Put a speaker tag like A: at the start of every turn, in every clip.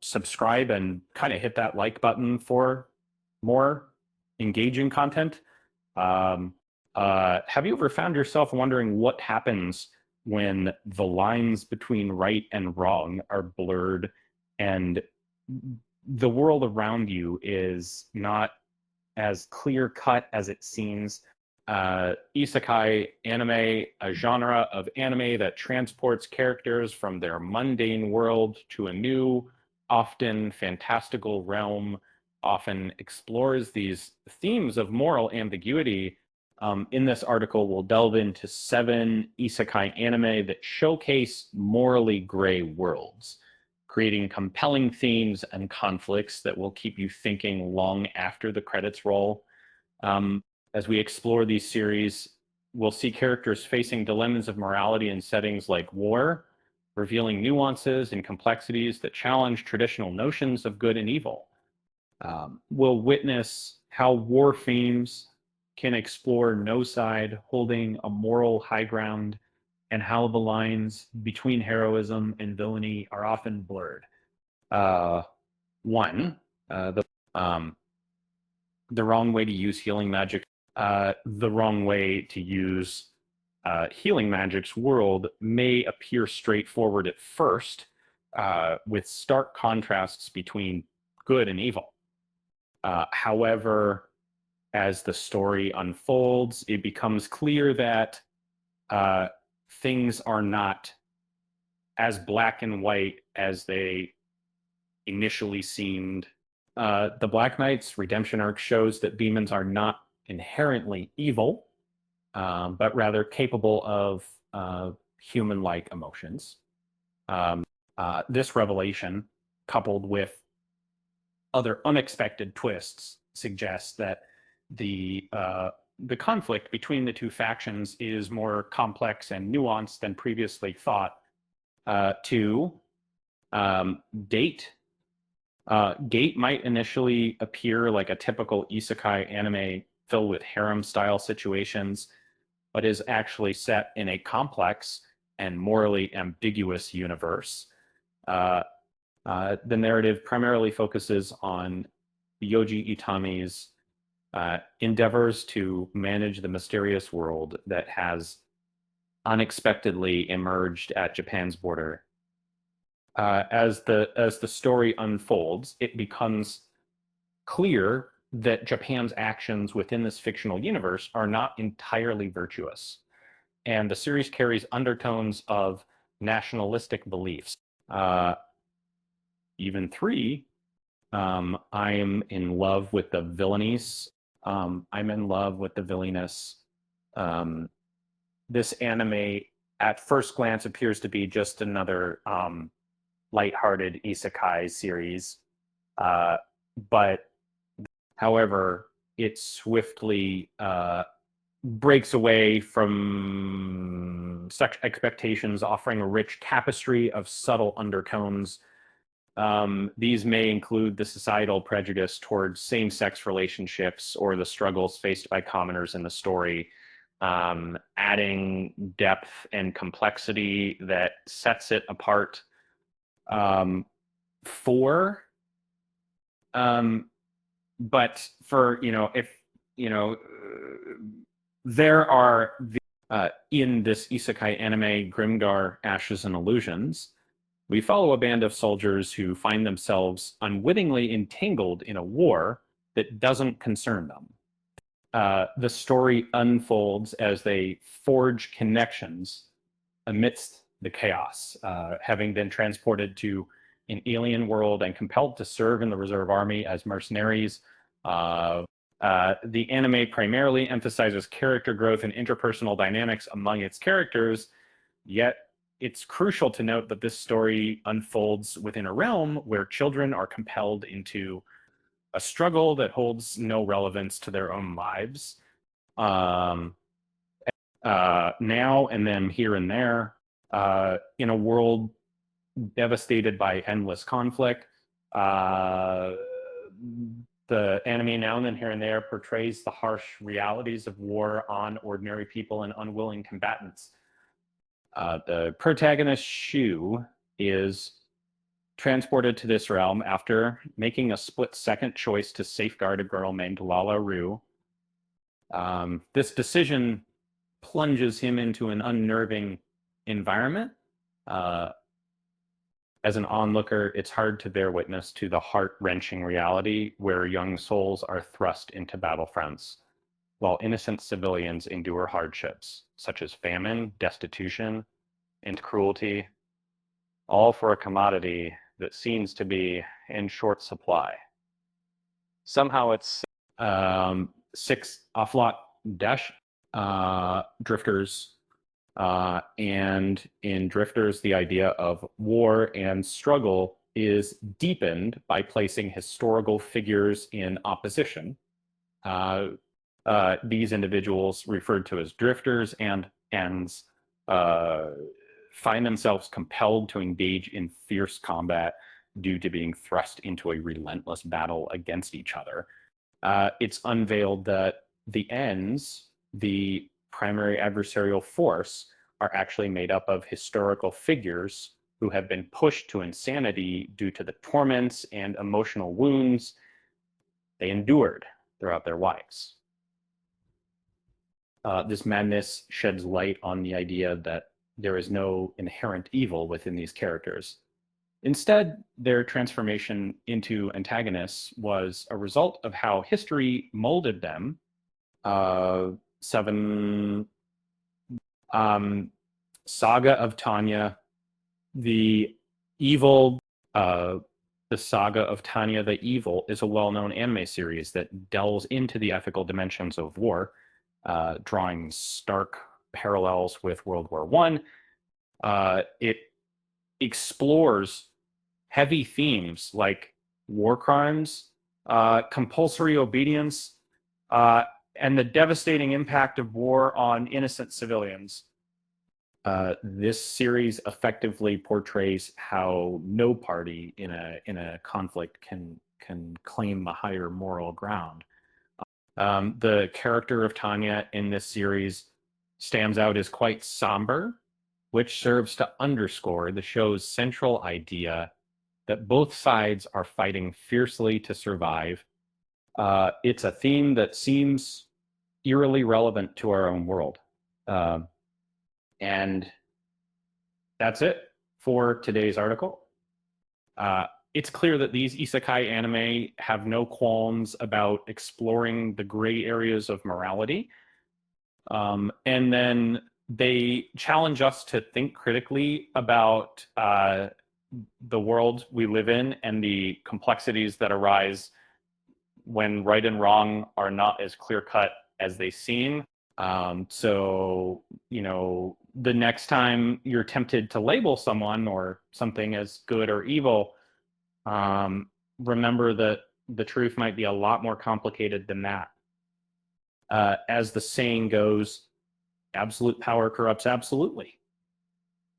A: subscribe and kind of hit that like button for more engaging content. Um, have you ever found yourself wondering what happens when the lines between right and wrong are blurred and the world around you is not as clear cut as it seems? Isekai anime, a genre of anime that transports characters from their mundane world to a new, often fantastical realm, often explores these themes of moral ambiguity. In this article, we'll delve into 7 isekai anime that showcase morally gray worlds, creating compelling themes and conflicts that will keep you thinking long after the credits roll. Um, as we explore these series, we'll see characters facing dilemmas of morality in settings like war, revealing nuances and complexities that challenge traditional notions of good and evil. We'll witness how war themes can explore no side holding a moral high ground and how the lines between heroism and villainy are often blurred. Uh, one, um, the wrong way to use healing magic, the wrong way to use healing magic's world may appear straightforward at first, with stark contrasts between good and evil. However, as the story unfolds, it becomes clear that uh, things are not as black and white as they initially seemed. The Black Knight's redemption arc shows that demons are not inherently evil, but rather capable of human-like emotions. Um, this revelation, coupled with other unexpected twists, suggests that the conflict between the two factions is more complex and nuanced than previously thought. Two, date Gate might initially appear like a typical isekai anime filled with harem-style situations, but is actually set in a complex and morally ambiguous universe. Uh, the narrative primarily focuses on Yoji Itami's endeavors to manage the mysterious world that has unexpectedly emerged at Japan's border. As the story unfolds, it becomes clear that Japan's actions within this fictional universe are not entirely virtuous, and the series carries undertones of nationalistic beliefs. Uh, Even three, I'm in love with the villainies. I'm in love with the villainess. Um, this anime, at first glance, appears to be just another lighthearted isekai series, uh, but however, it swiftly breaks away from such expectations, offering a rich tapestry of subtle undertones. These may include the societal prejudice towards same-sex relationships or the struggles faced by commoners in the story, adding depth and complexity that sets it apart. Four, um, but for if you know there are in this isekai anime Grimgar Ashes and Illusions, we follow a band of soldiers who find themselves unwittingly entangled in a war that doesn't concern them. The story unfolds as they forge connections amidst the chaos, having been transported to an alien world and compelled to serve in the reserve army as mercenaries. The anime primarily emphasizes character growth and interpersonal dynamics among its characters, yet it's crucial to note that this story unfolds within a realm where children are compelled into a struggle that holds no relevance to their own lives. Um, Now and then, here and there, in a world devastated by endless conflict, uh, the anime now and then, here and there, portrays the harsh realities of war on ordinary people and unwilling combatants. The protagonist Shu is transported to this realm after making a split-second choice to safeguard a girl named Lala Rue. This decision plunges him into an unnerving environment. Uh, as an onlooker, it's hard to bear witness to the heart-wrenching reality where young souls are thrust into battlefronts, while innocent civilians endure hardships, such as famine, destitution, and cruelty, all for a commodity that seems to be in short supply. Somehow it's six Aflot Dash drifters. And in Drifters, the idea of war and struggle is deepened by placing historical figures in opposition. These individuals, referred to as drifters and ends, find themselves compelled to engage in fierce combat due to being thrust into a relentless battle against each other. It's unveiled that the ends, the primary adversarial force, are actually made up of historical figures who have been pushed to insanity due to the torments and emotional wounds they endured throughout their lives. This madness sheds light on the idea that there is no inherent evil within these characters. Instead, their transformation into antagonists was a result of how history molded them. Seven Saga of Tanya, the evil, the Saga of Tanya the Evil is a well-known anime series that delves into the ethical dimensions of war, drawing stark parallels with World War One. It explores heavy themes like war crimes, compulsory obedience, and the devastating impact of war on innocent civilians. This series effectively portrays how no party in a conflict can claim a higher moral ground. The character of Tanya in this series stands out as quite somber, which serves to underscore the show's central idea that both sides are fighting fiercely to survive. It's a theme that seems eerily relevant to our own world. And that's it for today's article. It's clear that these isekai anime have no qualms about exploring the gray areas of morality. And then they challenge us to think critically about the world we live in and the complexities that arise when right and wrong are not as clear-cut as they seem. So, the next time you're tempted to label someone or something as good or evil, remember that the truth might be a lot more complicated than that. As the saying goes, absolute power corrupts absolutely.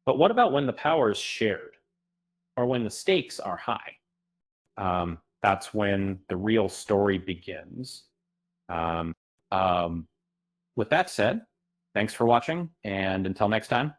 A: But what about when the power is shared or when the stakes are high? That's when the real story begins. With that said, thanks for watching, and until next time.